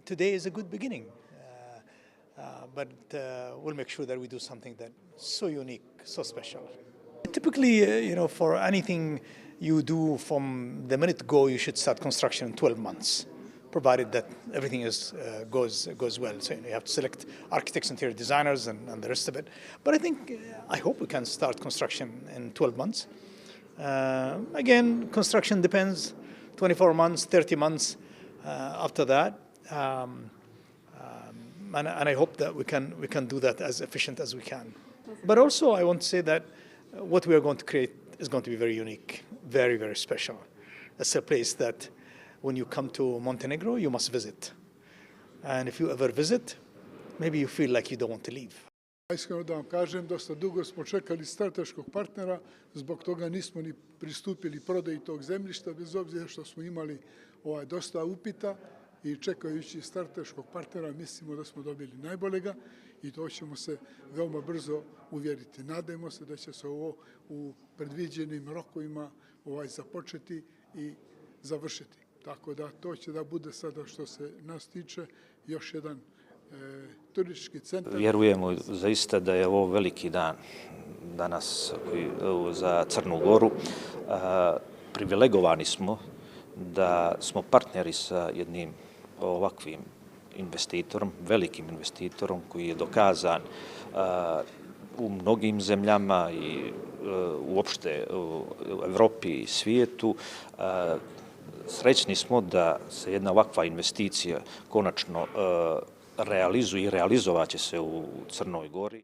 today is a good beginning. But we'll make sure that we do something that's so unique, so special. Typically, for anything you do from the minute go, you should start construction in 12 months, provided that everything goes well. So you have to select architects, interior designers, and the rest of it. But I hope we can start construction in 12 months. Again, construction depends, 24 months, 30 months after that. And I hope that we can do that as efficient as we can. But also, I want to say that what we are going to create is going to be very unique, very, very special. It's a place that when you come to Montenegro, you must visit. And if you ever visit, maybe you feel like you don't want to leave. Iskreno da vam kažem, dosta dugo smo čekali strateškog partnera, zbog toga nismo ni pristupili prodaji tog zemljišta, bez obzira što smo imali dosta upita i čekajući strateškog partnera mislimo da smo dobili najboljega i to ćemo se veoma brzo uvjeriti. Nadajmo se da će se ovo u predviđenim rokovima započeti i završiti. Tako da to će da bude sada što se nas tiče još jedan turistički centar. Vjerujemo zaista da je ovo veliki dan danas za Crnu Goru. Privilegovani smo da smo partneri sa jednim ovakvim investitorom, velikim investitorom koji je dokazan u mnogim zemljama i uopšte u Evropi i svijetu. Srećni smo da se jedna ovakva investicija konačno realizuje i realizovat će se u Crnoj Gori.